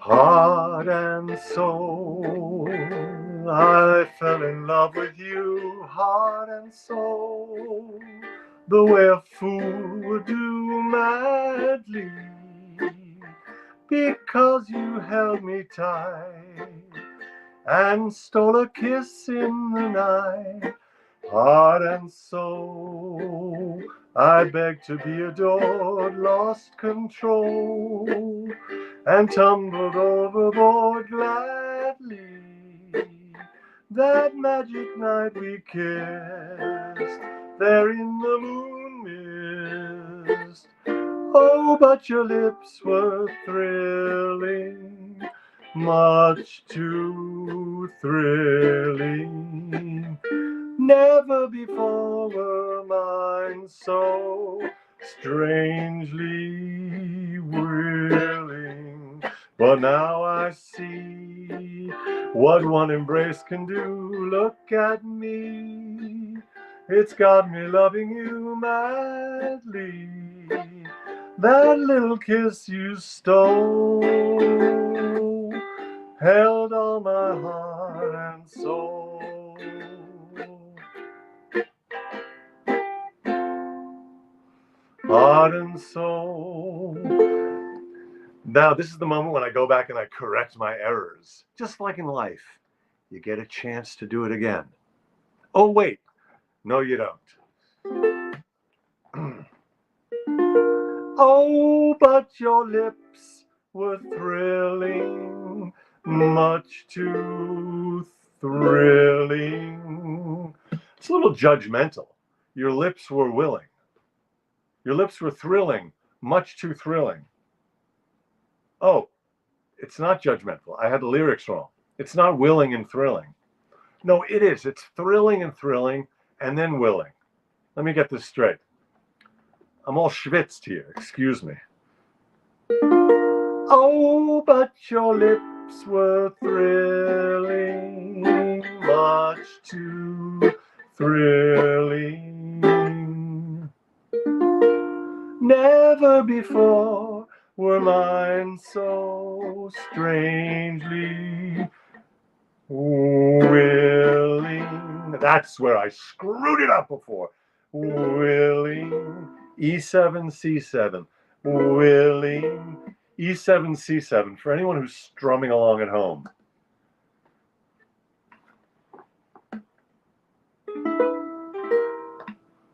Heart and soul, I fell in love with you, heart and soul, the way a fool would do madly, because you held me tight and stole a kiss in the night. Heart and soul, I beg to be adored, lost control, and tumbled overboard gladly. That magic night we kissed, there in the moon mist. Oh, but your lips were thrilling, much too thrilling. Never before were mine so strangely willing. But now I see what one embrace can do. Look at me, it's got me loving you madly. That little kiss you stole held all my heart and soul. Heart and soul. Now, this is the moment when I go back and I correct my errors. Just like in life, you get a chance to do it again. Oh, wait. No, you don't. Oh, but your lips were thrilling, much too thrilling. It's a little judgmental. Your lips were willing. Your lips were thrilling, much too thrilling. Oh, it's not judgmental. I had the lyrics wrong. It's not willing and thrilling. No, it is. It's thrilling and thrilling and then willing. Let me get this straight. I'm all schwitzed here. Excuse me. Oh, but your lips were thrilling, much too thrilling. Never before were mine so strangely willing. That's where I screwed it up before. Willing. E7, C7. Willing. E7, C7. For anyone who's strumming along at home.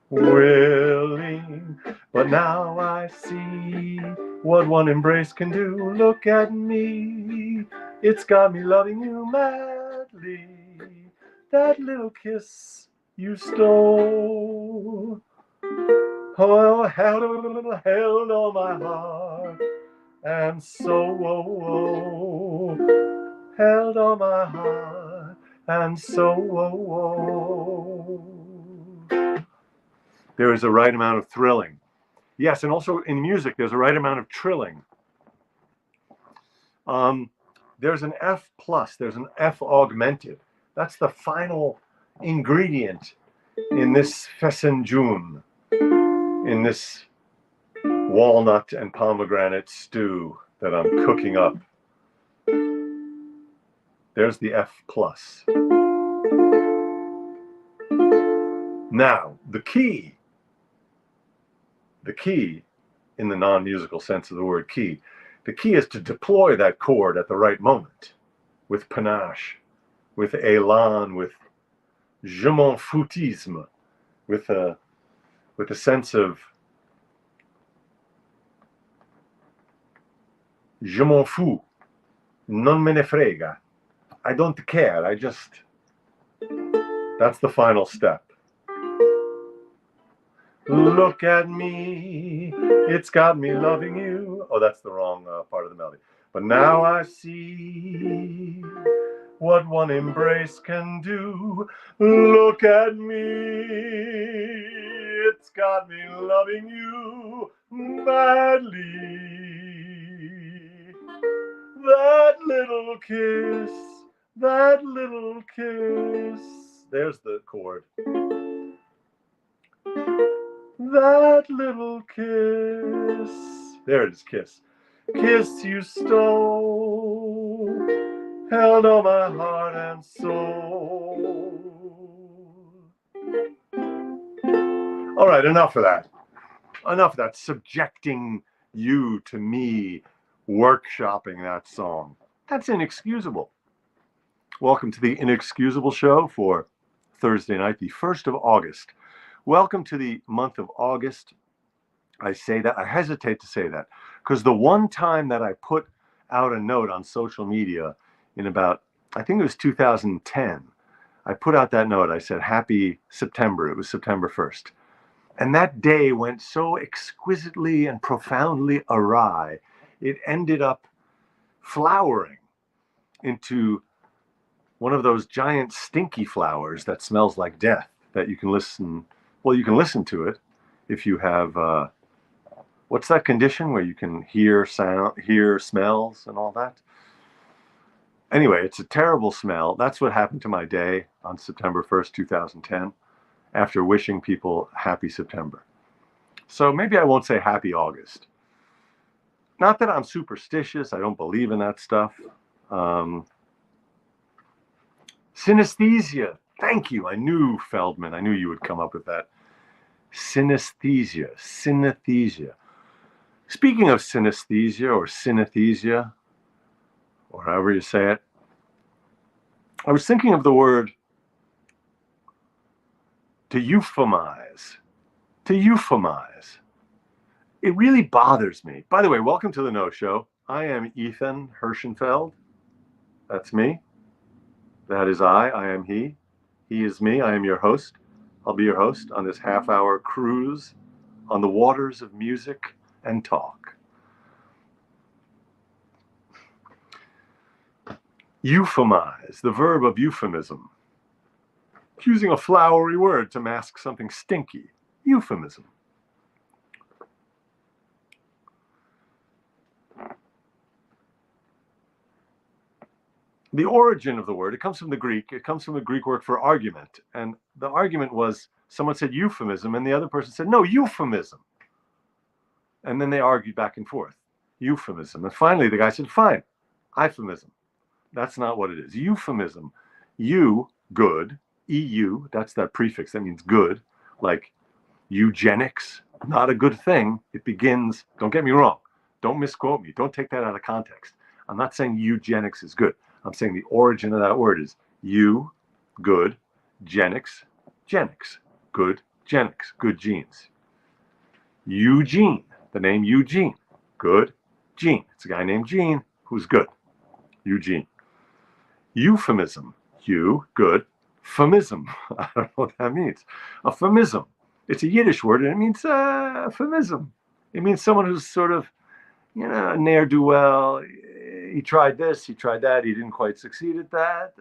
Willing. But now I see what one embrace can do. Look at me. It's got me loving you madly. That little kiss you stole. Oh, held all my heart and soul. Held all my heart and soul. There is a right amount of thrilling. Yes, and also in music, there's a right amount of trilling. There's an F plus, there's an F augmented. That's the final ingredient in this fesenjoon, in this walnut and pomegranate stew that I'm cooking up. There's the F plus. Now, the key in the non-musical sense of the word key, the key is to deploy that chord at the right moment with panache, with élan, with je m'en foutisme, with a sense of je m'en fous, non me ne frega, I don't care, that's the final step. Look at me, it's got me loving you. Oh, that's the wrong part of the melody. But now I see what one embrace can do. Look at me, it's got me loving you madly. That little kiss, that little kiss. There's the chord. That little kiss. There it is, kiss. kiss you stole, held all my heart and soul. All right, enough of that. Enough of that subjecting you to me workshopping that song. That's inexcusable. Welcome to the Inexcusable Show for Thursday night, the 1st of August. Welcome to the month of August. I say that, I hesitate to say that, because the one time that I put out a note on social media in about, I think it was 2010, I put out that note. I said, Happy September. It was September 1st. And that day went so exquisitely and profoundly awry, it ended up flowering into one of those giant stinky flowers that smells like death, that you can listen to it if you have, what's that condition where you can hear sound, hear smells and all that? Anyway, it's a terrible smell. That's what happened to my day on September 1st, 2010, after wishing people happy September. So maybe I won't say happy August. Not that I'm superstitious. I don't believe in that stuff. Synesthesia. Thank you. I knew, Feldman. I knew you would come up with that. Synesthesia. Synesthesia. Speaking of synesthesia or synesthesia, or however you say it, I was thinking of the word to euphemize. To euphemize. It really bothers me. By the way, welcome to the nosho. I am Ethan Hirschenfeld. That's me. That is I am he. He is me. I am your host. I'll be your host on this half-hour cruise on the waters of music and talk. Euphemize, the verb of euphemism. Using a flowery word to mask something stinky. Euphemism. The origin of the word, it comes from the Greek. It comes from the Greek word for argument. And the argument was, someone said euphemism, and the other person said, no, euphemism. And then they argued back and forth. Euphemism. And finally, the guy said, fine, euphemism. That's not what it is. Euphemism. You, good. EU, that's that prefix. That means good. Like eugenics, not a good thing. It begins, don't get me wrong. Don't misquote me. Don't take that out of context. I'm not saying eugenics is good. I'm saying the origin of that word is you, good, genics, good, genics, good genes. Eugene, the name Eugene, good, Gene. It's a guy named Gene who's good. Eugene. Euphemism, you, good, phemism. I don't know what that means. A phemism. It's a Yiddish word and it means phemism. It means someone who's sort of, ne'er-do-well. He tried this, he tried that, he didn't quite succeed at that.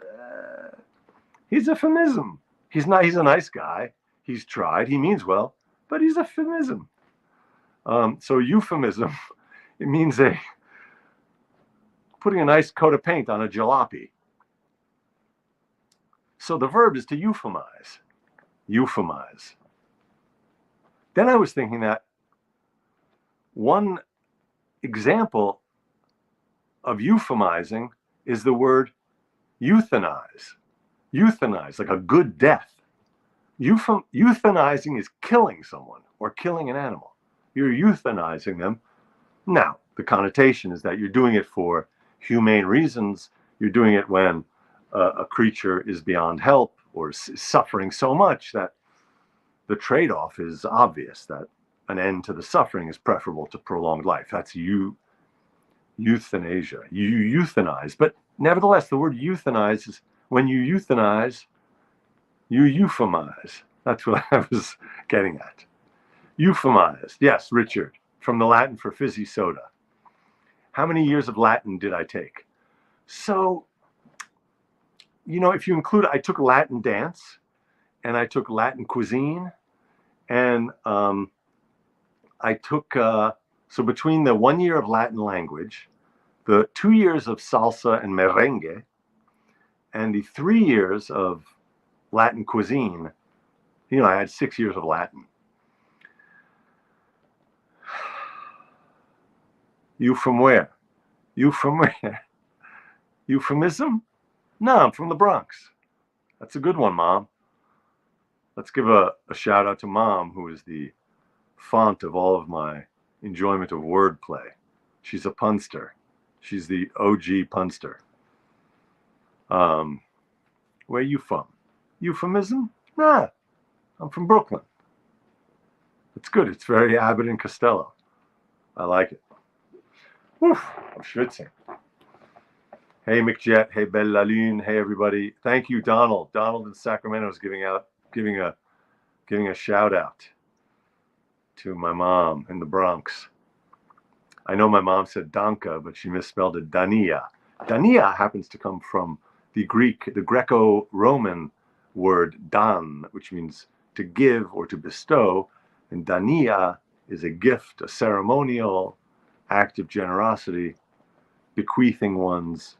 He's a phemism. He's a nice guy. He's tried, he means well, but he's a phemism. So euphemism, it means putting a nice coat of paint on a jalopy. So the verb is to euphemize. Euphemize. Then I was thinking that one example of euphemizing is the word euthanize. Euthanize, like a good death. Euthanizing is killing someone or killing an animal. You're euthanizing them. Now, the connotation is that you're doing it for humane reasons. You're doing it when a creature is beyond help or suffering so much that the trade-off is obvious, that an end to the suffering is preferable to prolonged life. That's euthanasia. You euthanize. But nevertheless, the word euthanize is, when you euthanize, you euphemize. That's what I was getting at. Euphemize. Yes, Richard, from the Latin for fizzy soda. How many years of Latin did I take? So, if you include, I took Latin dance, and I took Latin cuisine, and I took, so between the 1 year of Latin language, the 2 years of salsa and merengue, and the 3 years of Latin cuisine, I had 6 years of Latin. You from where? You from where? Euphemism? No, I'm from the Bronx. That's a good one, Mom. Let's give a shout out to Mom, who is the font of all of my enjoyment of wordplay. She's a punster. She's the OG punster. Where you from? Euphemism? Nah, I'm from Brooklyn. It's good. It's very Abbott and Costello. I like it. Whew, I'm schwitzing. Hey, McJet. Hey, Bella Lune. Hey, everybody. Thank you, Donald. Donald in Sacramento is giving a shout out to my mom in the Bronx. I know my mom said Danka, but she misspelled it Dania. Dania happens to come from the Greco-Roman word dan, which means to give or to bestow, and Dania is a gift, a ceremonial act of generosity, bequeathing one's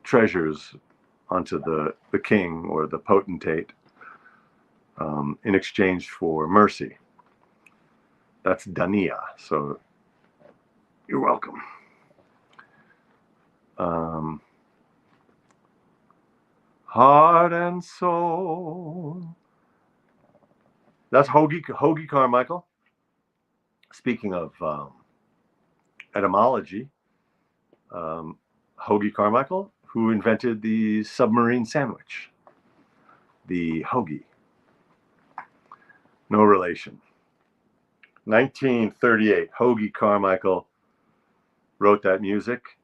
treasures onto the king or the potentate in exchange for mercy. That's Dania. So you're welcome. Heart and soul. That's Hoagie Carmichael. Speaking of etymology, Hoagie Carmichael, who invented the submarine sandwich, the hoagie. No relation. 1938, Hoagie Carmichael wrote that music,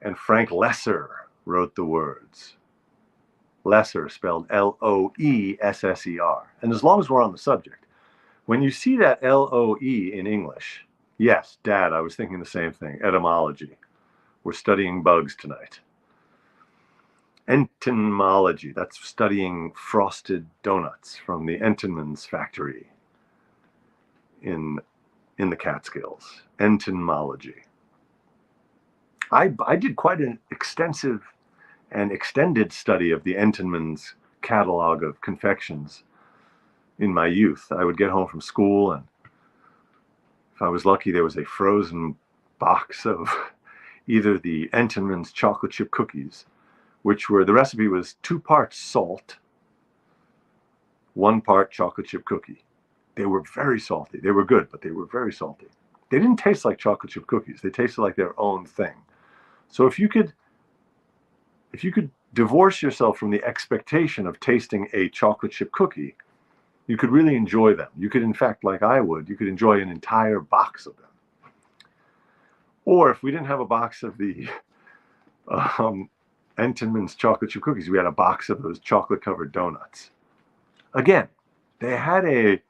and Frank Lesser wrote the words. Lesser, spelled Loesser. And as long as we're on the subject, when you see that Loe in English, yes, Dad, I was thinking the same thing, etymology. We're studying bugs tonight. Entomology, that's studying frosted donuts from the Entenmann's factory in the Catskills. Entomology. I did quite an extensive and extended study of the Entenmann's catalog of confections in my youth. I would get home from school, and if I was lucky, there was a frozen box of either the Entenmann's chocolate chip cookies, which were, the recipe was 2 parts salt, 1 part chocolate chip cookie. They were very salty. They were good, but they were very salty. They didn't taste like chocolate chip cookies. They tasted like their own thing. So if you could divorce yourself from the expectation of tasting a chocolate chip cookie, you could really enjoy them. You could, in fact, like I would, you could enjoy an entire box of them. Or if we didn't have a box of the Entenmann's chocolate chip cookies, we had a box of those chocolate-covered donuts. Again, they had a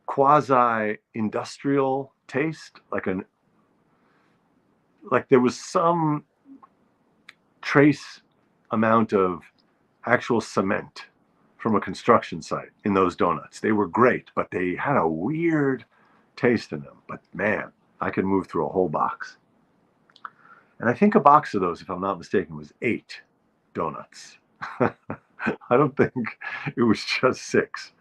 quasi-industrial taste, like there was some trace amount of actual cement from a construction site in those donuts. They were great, but they had a weird taste in them. But man, I could move through a whole box. And I think a box of those, if I'm not mistaken, was 8 donuts. I don't think it was just 6.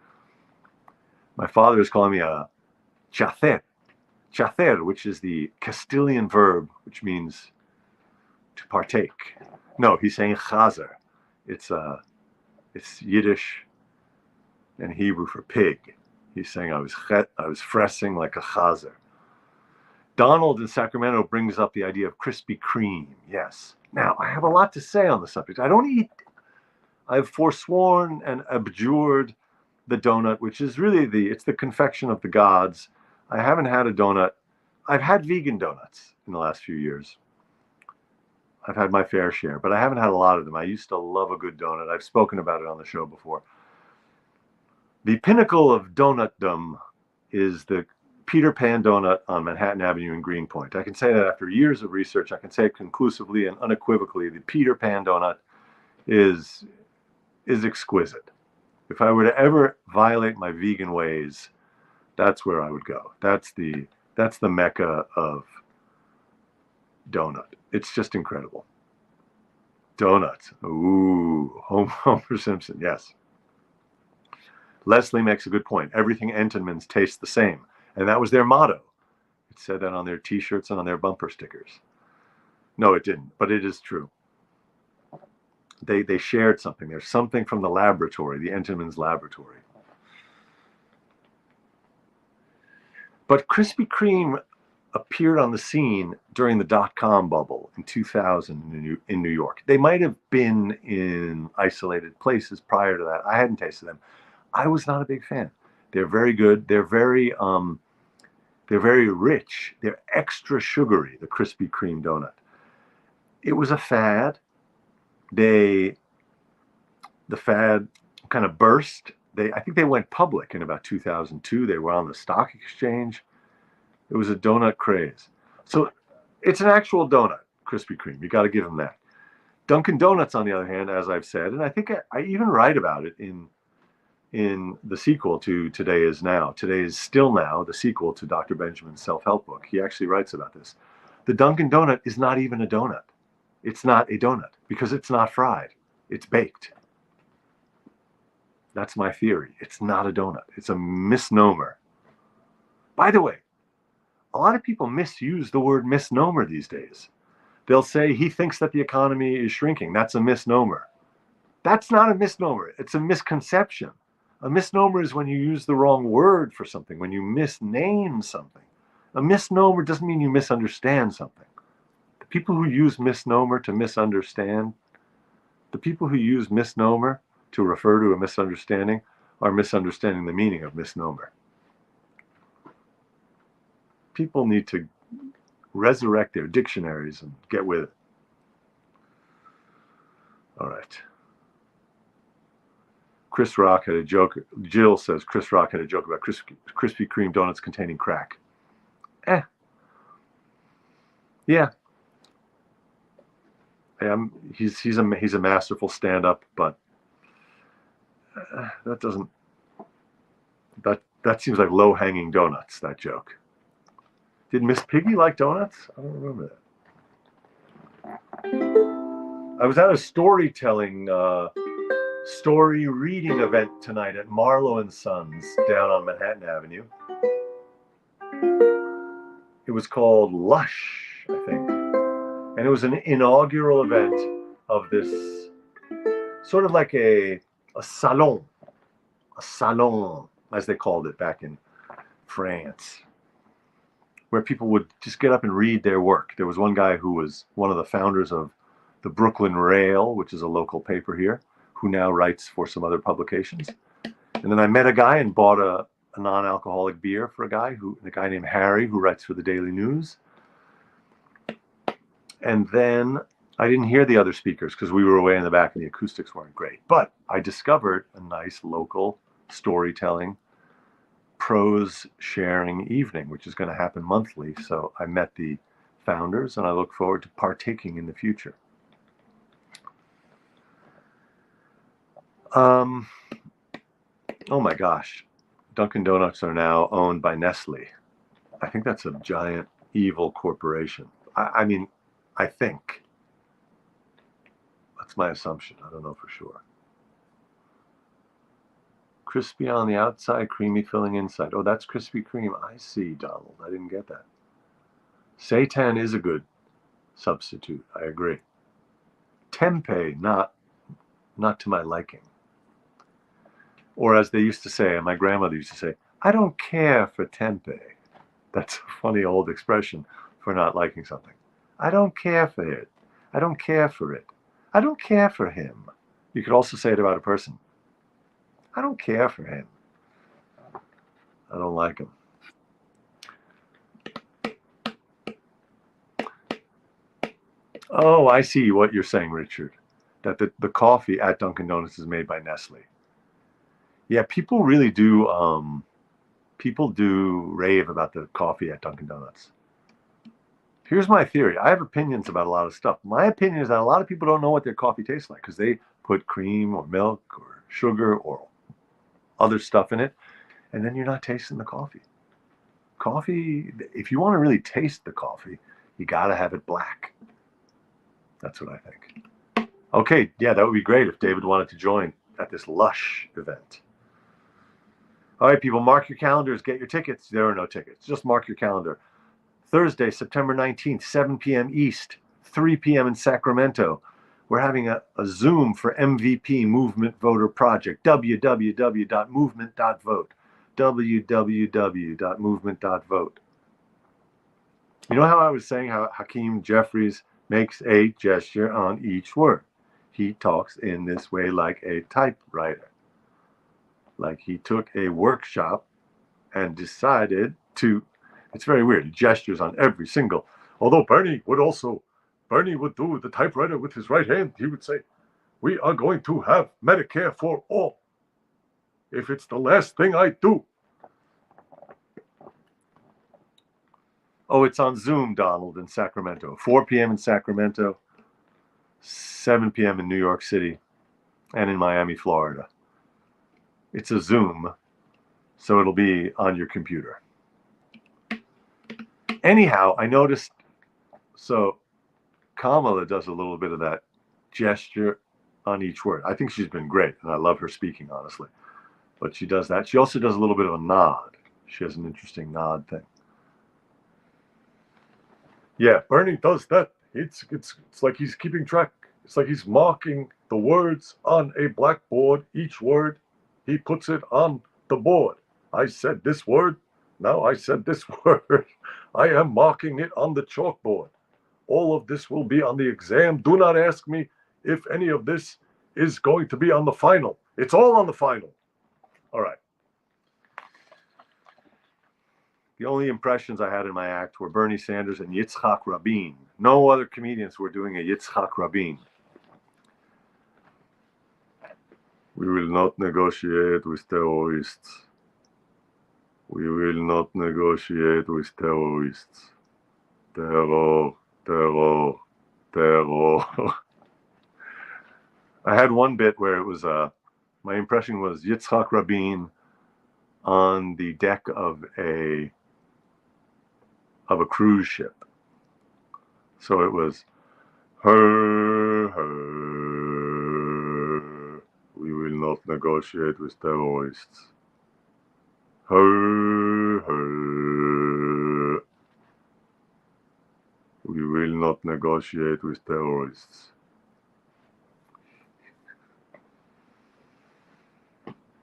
My father is calling me a chacer. Chacer, which is the Castilian verb, which means to partake. No, he's saying chazer. It's Yiddish and Hebrew for pig. He's saying I was fressing like a chazer. Donald in Sacramento brings up the idea of Krispy Kreme. Yes. Now, I have a lot to say on the subject. I've forsworn and abjured the donut, which is really it's the confection of the gods. I haven't had a donut. I've had vegan donuts in the last few years. I've had my fair share, but I haven't had a lot of them. I used to love a good donut. I've spoken about it on the show before. The pinnacle of donutdom is the Peter Pan donut on Manhattan Avenue in Greenpoint. I can say that after years of research. I can say it conclusively and unequivocally. The Peter Pan donut is exquisite. If I were to ever violate my vegan ways, that's where I would go. That's the mecca of donut. It's just incredible. Donuts. Ooh, Homer Simpson. Yes. Leslie makes a good point. Everything Entenmann's tastes the same. And that was their motto. It said that on their T-shirts and on their bumper stickers. No, it didn't, but it is true. They shared something. There's something from the laboratory, the Entenmann's laboratory. But Krispy Kreme appeared on the scene during the dot-com bubble in 2000 in New York. They might have been in isolated places prior to that. I hadn't tasted them. I was not a big fan. They're very good. They're very rich. They're extra sugary, the Krispy Kreme donut. It was a fad. The fad kind of burst. I think they went public in about 2002. They were on the stock exchange. It was a donut craze. So it's an actual donut, Krispy Kreme. You got to give them that. Dunkin' Donuts, on the other hand, as I've said, and I think I even write about it in the sequel to Today Is Now. Today Is Still Now, the sequel to Dr. Benjamin's self-help book. He actually writes about this. The Dunkin' Donut is not even a donut. It's not a donut because it's not fried. It's baked. That's my theory. It's not a donut. It's a misnomer. By the way, a lot of people misuse the word misnomer these days. They'll say he thinks that the economy is shrinking. That's a misnomer. That's not a misnomer. It's a misconception. A misnomer is when you use the wrong word for something, when you misname something. A misnomer doesn't mean you misunderstand something. The people who use misnomer to misunderstand, the people who use misnomer to refer to a misunderstanding are misunderstanding the meaning of misnomer. People need to resurrect their dictionaries and get with it. All right. Chris Rock had a joke. Jill says Chris Rock had a joke about Krispy Kreme donuts containing crack. Yeah. He's a masterful stand-up, but that seems like low-hanging donuts, that joke. Did Miss Piggy like donuts? I don't remember that. I was at a storytelling, story reading event tonight at Marlowe and Sons down on Manhattan Avenue. It was called Lush, I think. And it was an inaugural event of this sort of like a salon, as they called it back in France, where people would just get up and read their work. There was one guy who was one of the founders of the Brooklyn Rail, which is a local paper here, who now writes for some other publications. And then I met a guy and bought a non-alcoholic beer for a guy named Harry, who writes for the Daily News. And then I didn't hear the other speakers because we were way in the back and the acoustics weren't great. But I discovered a nice local storytelling, prose sharing evening, which is going to happen monthly. So I met the founders and I look forward to partaking in the future. Oh my gosh. Dunkin' Donuts are now owned by Nestle. I think that's a giant evil corporation. I think. That's my assumption. I don't know for sure. Crispy on the outside, creamy filling inside. Oh, that's Krispy Kreme. I see, Donald. I didn't get that. Seitan is a good substitute. I agree. Tempeh, not to my liking. Or as they used to say, and my grandmother used to say, I don't care for tempeh. That's a funny old expression for not liking something. I don't care for it. I don't care for it. I don't care for him. You could also say it about a person. I don't care for him. I don't like him. Oh, I see what you're saying, Richard. That the coffee at Dunkin' Donuts is made by Nestle. Yeah, people really do. People do rave about the coffee at Dunkin' Donuts. Here's my theory. I have opinions about a lot of stuff. My opinion is that a lot of people don't know what their coffee tastes like because they put cream or milk or sugar or other stuff in it, and then you're not tasting the coffee. Coffee, if you want to really taste the coffee, you got to have it black. That's what I think. Okay, yeah, that would be great if David wanted to join at this Lush event. All right, people, mark your calendars, get your tickets. There are no tickets. Just mark your calendar. Thursday, September 19th, 7 p.m. East, 3 p.m. in Sacramento. We're having a Zoom for MVP Movement Voter Project, www.movement.vote, www.movement.vote. You know how I was saying how Hakeem Jeffries makes a gesture on each word? He talks in this way like a typewriter. Like he took a workshop and decided to, it's very weird, he gestures on every single, although Bernie would do the typewriter with his right hand. He would say, we are going to have Medicare for all. If it's the last thing I do. Oh, it's on Zoom, Donald, in Sacramento. 4 p.m. in Sacramento, 7 p.m. in New York City, and in Miami, Florida. It's a Zoom, so it'll be on your computer. Anyhow, I noticed, so Kamala does a little bit of that gesture on each word. I think she's been great, and I love her speaking, honestly. But she does that. She also does a little bit of a nod. She has an interesting nod thing. Yeah, Bernie does that. It's like he's keeping track. It's like he's marking the words on a blackboard. Each word, he puts it on the board. I said this word. Now I said this word. I am marking it on the chalkboard. All of this will be on the exam. Do not ask me if any of this is going to be on the final. It's all on the final. All right. The only impressions I had in my act were Bernie Sanders and Yitzhak Rabin. No other comedians were doing a Yitzhak Rabin. We will not negotiate with terrorists. We will not negotiate with terrorists. Terror, terror, terror. I had one bit where it was, my impression was Yitzhak Rabin on the deck of a cruise ship. So it was, her, we will not negotiate with terrorists. Her, we will not negotiate with terrorists.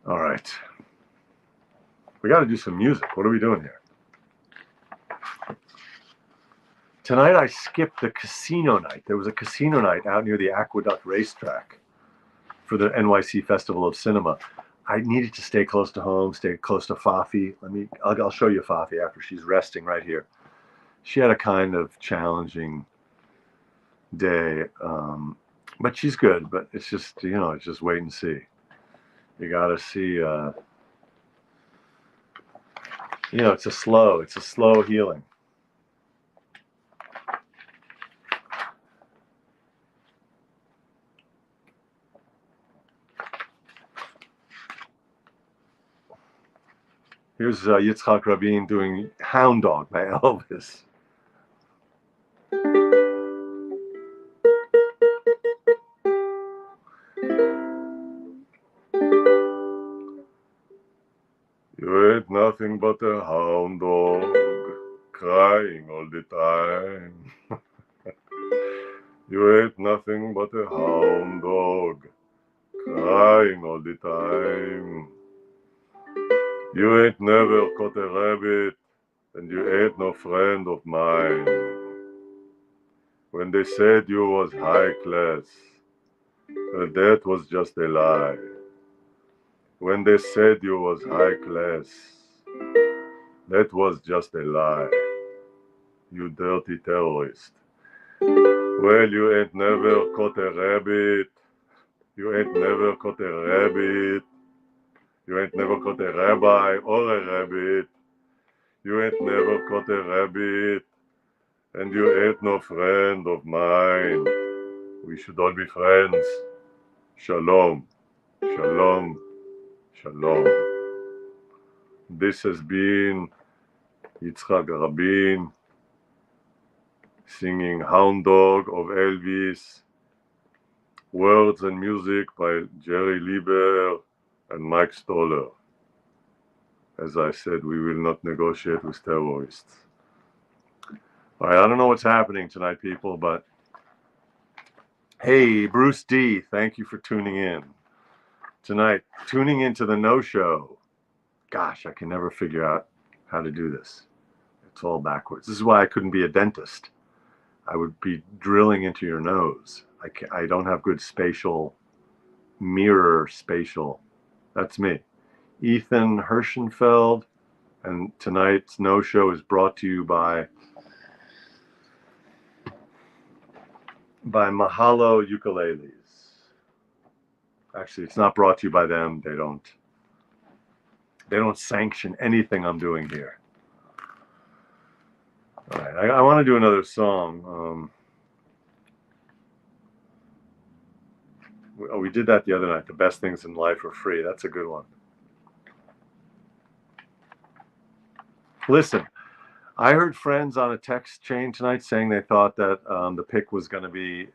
All right. We got to do some music. What are we doing here? Tonight I skipped the casino night. There was a casino night out near the Aqueduct racetrack for the NYC Festival of Cinema. I needed to stay close to home, stay close to Fafi. I'll show you Fafi after she's resting right here. She had a kind of challenging day, but she's good. But it's just, it's just wait and see. You got to see, it's a slow healing. Here's Yitzhak Rabin doing Hound Dog by Elvis. You ain't nothing but a hound dog, crying all the time. You ain't nothing but a hound dog, crying all the time. You ain't never caught a rabbit, and you ain't no friend of mine. When they said you was high class, that was just a lie. When they said you was high class, that was just a lie. You dirty terrorist. Well, you ain't never caught a rabbit. You ain't never caught a rabbit. You ain't never caught a rabbi or a rabbit. You ain't never caught a rabbit. And you ain't no friend of mine. We should all be friends. Shalom. Shalom. Shalom. This has been Yitzhak Rabin singing Hound Dog of Elvis. Words and music by Jerry Lieber and Mike Stoller. As I said, we will not negotiate with terrorists. All right, I don't know what's happening tonight, people, but hey, Bruce D, thank you for tuning in tonight. Tuning into the no-show. Gosh, I can never figure out how to do this. It's all backwards. This is why I couldn't be a dentist. I would be drilling into your nose. I don't have good mirror spatial. That's me. Ethan Hirschenfeld, and tonight's no-show is brought to you by Mahalo Ukuleles. Actually, it's not brought to you by them. They don't sanction anything I'm doing here. All right, I want to do another song. We did that the other night. The best things in life are free. That's a good one. Listen, I heard friends on a text chain tonight saying they thought that the pick was going to be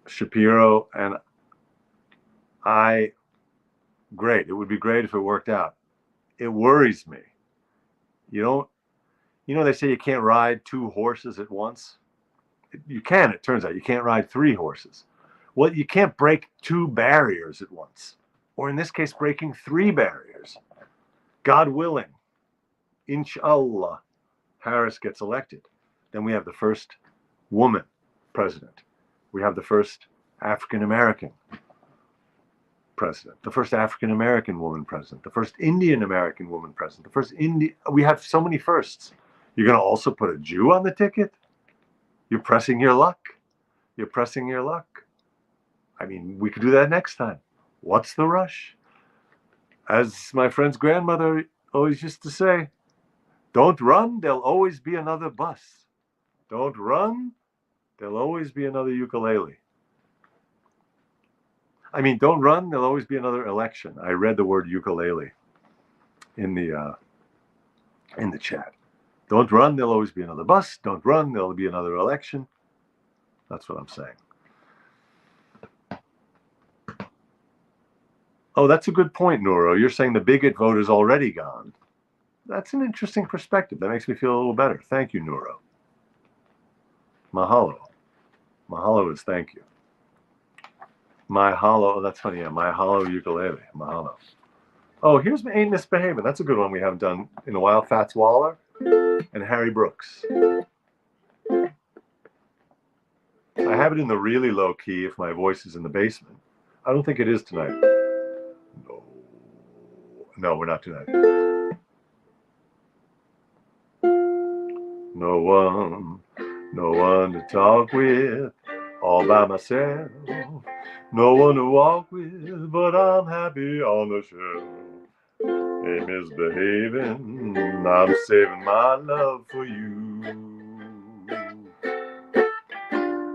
Shapiro, and great. It would be great if it worked out. It worries me. They say you can't ride two horses at once. You can, it turns out. You can't ride three horses. Well, you can't break two barriers at once. Or in this case, breaking three barriers. God willing, inshallah, Harris gets elected. Then we have the first woman president. We have the first African-American president, the first African-American woman president, the first Indian-American woman president, we have so many firsts. You're going to also put a Jew on the ticket? You're pressing your luck. I mean, we could do that next time. What's the rush? As my friend's grandmother always used to say, don't run, there'll always be another bus. Don't run, there'll always be another ukulele. I mean, don't run, there'll always be another election. I read the word ukulele in the chat. Don't run, there'll always be another bus. Don't run, there'll be another election. That's what I'm saying. Oh, that's a good point, Nuro. You're saying the bigot vote is already gone. That's an interesting perspective. That makes me feel a little better. Thank you, Nuro. Mahalo. Mahalo is thank you. Mahalo, that's funny. Yeah, Mahalo ukulele. Mahalo. Oh, here's Ain't Misbehaving. That's a good one we haven't done in a while. Fats Waller and Harry Brooks. I have it in the really low key if my voice is in the basement. I don't think it is tonight. No, we're not tonight. No one to talk with, all by myself. No one to walk with, but I'm happy on the shelf. Ain't misbehaving, I'm saving my love for you.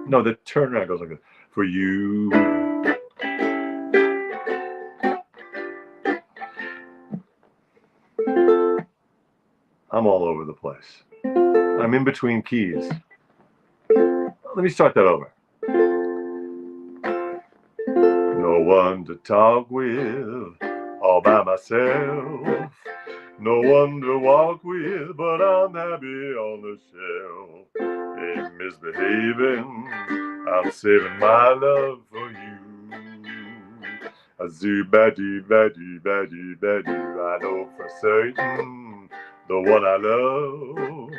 No, the turnaround goes like this. For you. I'm all over the place. I'm in between keys. Let me start that over. No one to talk with, all by myself. No one to walk with, but I'm happy on the shelf. Ain't misbehaving, I'm saving my love for you. A zoo badoo badoo badoo badoo. I know for certain the one I love.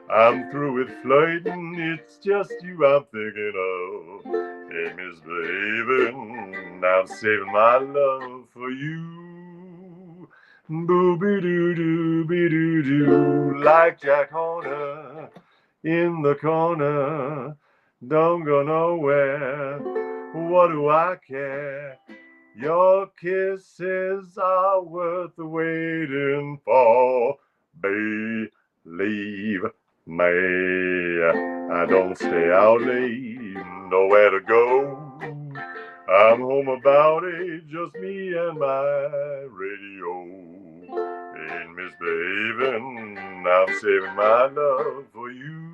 I'm through with flirting, it's just you I'm thinking of. Ain't misbehaving, I'm saving my love for you. Boo-be-doo-doo-be-doo-doo, like Jack Horner in the corner. Don't go nowhere, what do I care? Your kisses are worth waiting for. Believe me, I don't stay out late, nowhere to go. I'm home about 8, just me and my radio. Ain't misbehaving, I'm saving my love for you.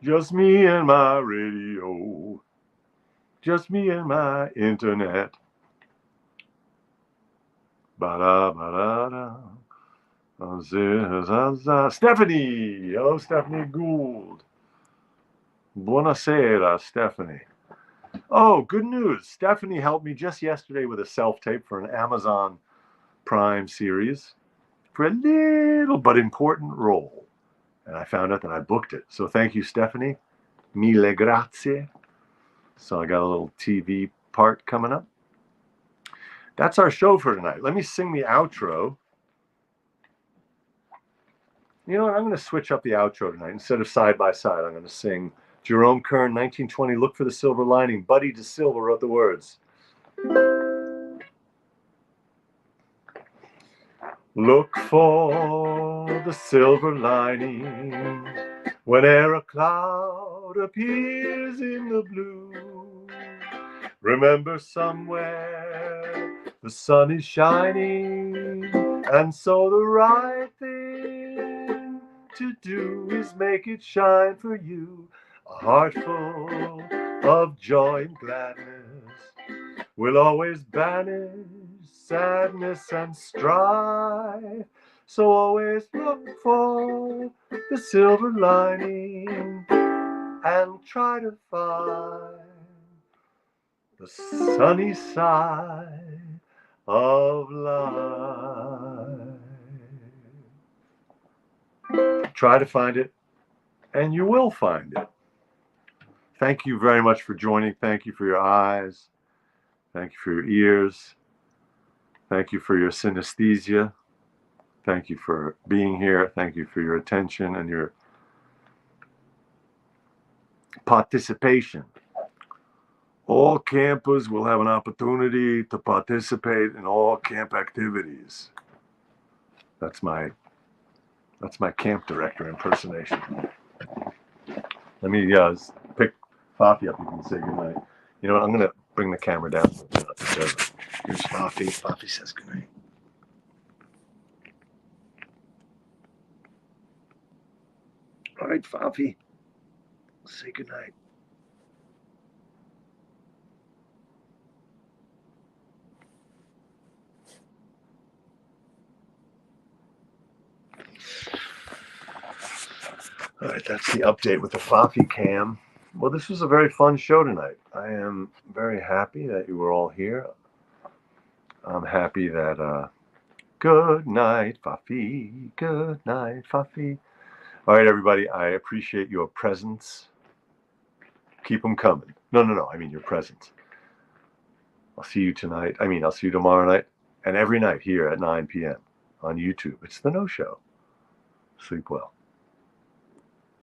Just me and my radio. Just me and my internet. Ba-da, ba-da-da. Stephanie! Hello, Stephanie Gould. Buonasera, Stephanie. Oh, good news. Stephanie helped me just yesterday with a self-tape for an Amazon Prime series for a little but important role. And I found out that I booked it. So thank you, Stephanie. Mille grazie. So I got a little TV part coming up. That's our show for tonight. Let me sing the outro. You know what? I'm going to switch up the outro tonight. Instead of side by side, I'm going to sing Jerome Kern, 1920, Look for the Silver Lining. Buddy DeSilva wrote the words. Look for the silver lining whene'er a cloud appears in the blue. Remember somewhere the sun is shining, and so the right thing to do is make it shine for you. A heart full of joy and gladness will always banish sadness and strife. So always look for the silver lining and try to find the sunny side of life. Try to find it, and you will find it. Thank you very much for joining. Thank you for your eyes. Thank you for your ears. Thank you for your synesthesia. Thank you for being here. Thank you for your attention and your participation. All campers will have an opportunity to participate in all camp activities. That's my camp director impersonation. Let me pick Fafi up. You can say goodnight. You know what? I'm going to bring the camera down. Here's Fafi. Fafi says goodnight. All right, Fafi. Say goodnight. All right, that's the update with the Fafi cam. Well, this was a very fun show tonight. I am very happy that you were all here. I'm happy that, good night, Fafi. Good night, Fafi. All right, everybody, I appreciate your presence. Keep them coming. No, I mean your presence. I'll see you tonight. I'll see you tomorrow night and every night here at 9 p.m. on YouTube. It's the No Show. Sleep well.